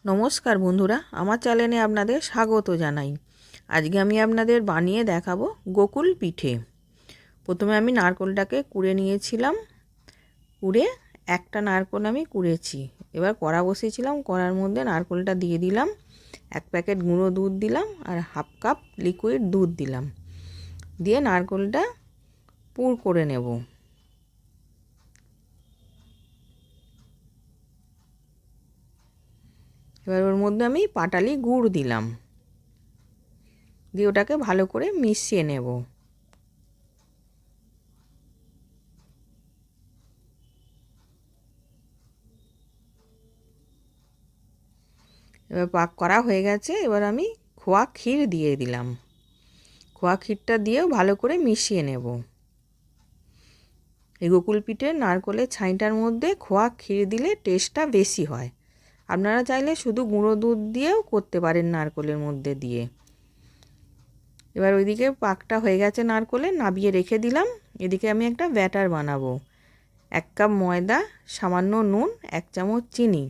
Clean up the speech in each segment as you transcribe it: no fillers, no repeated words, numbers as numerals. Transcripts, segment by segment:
নমস্কার বন্ধুরা, আমার চ্যানেলে আপনাদের স্বাগত জানাই। আজকে আমি আপনাদের বানিয়ে দেখাবো গোকুল পিঠে। প্রথমে আমি নারকেলটাকে কুড়ে নিয়েছিলাম। কুড়ে একটা নারকেল আমি কুড়েছি। এবার কড়া বসিয়েছিলাম, কড়ার মধ্যে নারকেলটা দিয়ে দিলাম, 1 প্যাকেট গুঁড়ো দুধ দিলাম আর 1/2 কাপ লিকুইড দুধ দিলাম। দিয়ে নারকেলটা পুর করে নেব। এবার ওর মধ্যে আমি পাটালি গুড় দিলাম, দিয়ে ওটাকে ভালো করে মিশিয়ে নেব। এবার পাক করা হয়ে গেছে। এবার আমি খোয়া ক্ষীর দিয়ে দিলাম। খোয়া ক্ষীরটা দিয়েও ভালো করে মিশিয়ে নেব। এই গোকুল পিঠের নারকেলের ছাইটার মধ্যে খোয়া ক্ষীর দিলে টেস্টটা বেশি হয়। আপনারা চাইলে শুধু গুঁড়ো দুধ দিয়েও করতে পারেন নারকেলের মধ্যে দিয়ে। এবার ওইদিকে পাকটা হয়ে গেছে, নারকেলের নাবিয়ে রেখে দিলাম। এদিকে আমি একটা ব্যাটার বানাবো। 1 কাপ ময়দা, সামান্য নুন, 1 চামচ চিনি,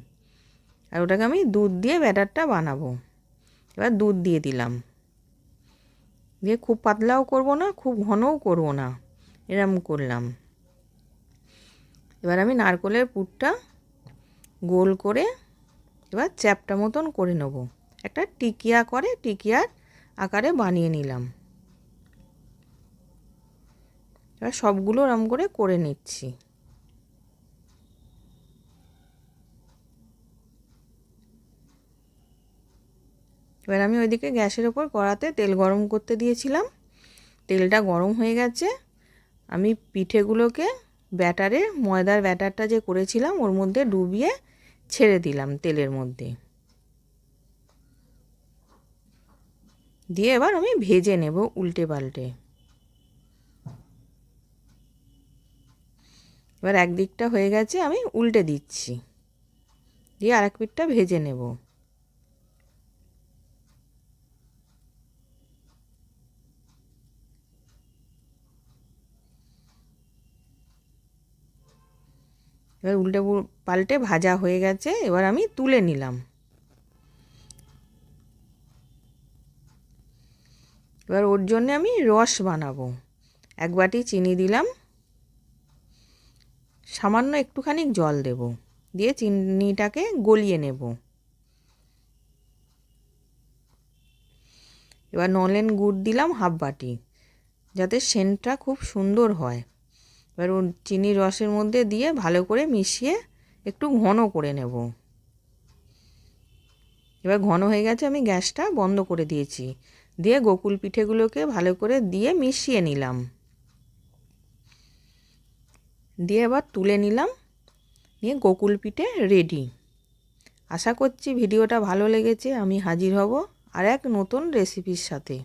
আর ওটাকে আমি দুধ দিয়ে ব্যাটারটা বানাবো। এবার দুধ দিয়ে দিলাম, দিয়ে খুব পাতলাও করব না, খুব ঘনও করব না, এরম করলাম। এবার আমি নারকেলের পুরটা গোল করে এবার চ্যাপটা মতন করে নেব। একটা টিকিয়ার আকারে বানিয়ে নিলাম। এবার সবগুলো এরম করে নিচ্ছি। এবার আমি ওইদিকে গ্যাসের ওপর কড়াতে তেল গরম করতে দিয়েছিলাম। তেলটা গরম হয়ে গেছে। আমি পিঠেগুলোকে ময়দার ব্যাটারটা যে করেছিলাম ওর মধ্যে ডুবিয়ে ছেড়ে দিলাম তেলের মধ্যে। দিয়ে এবার আমি ভেজে নেব উল্টে পাল্টে। এবার একদিকটা হয়ে গেছে, আমি উল্টে দিচ্ছি, দিয়ে আরেক পিঠটা ভেজে নেব। এবার উল্টে পাল্টে ভাজা হয়ে গেছে। এবার আমি তুলে নিলাম। এবার ওর জন্য আমি রস বানাবো। 1 বাটি চিনি দিলাম, সামান্য একটুখানি জল দেব, দিয়ে চিনিটাকে গলিয়ে নেব। এবার নলেন গুড় দিলাম 1/2 বাটি, যাতে সেন্টটা খুব সুন্দর হয়। এবার ওর চিনির রসের মধ্যে দিয়ে ভালো করে মিশিয়ে একটু ঘন করে নেব। এবার ঘন হয়ে গেছে, আমি গ্যাসটা বন্ধ করে দিয়েছি। দিয়ে গোকুল পিঠেগুলোকে ভালো করে দিয়ে মিশিয়ে নিলাম। দিয়ে এবার তুলে নিলাম। নিয়ে গোকুল পিঠে রেডি। আশা করছি ভিডিওটা ভালো লেগেছে। আমি হাজির হব আর এক নতুন রেসিপির সাথে।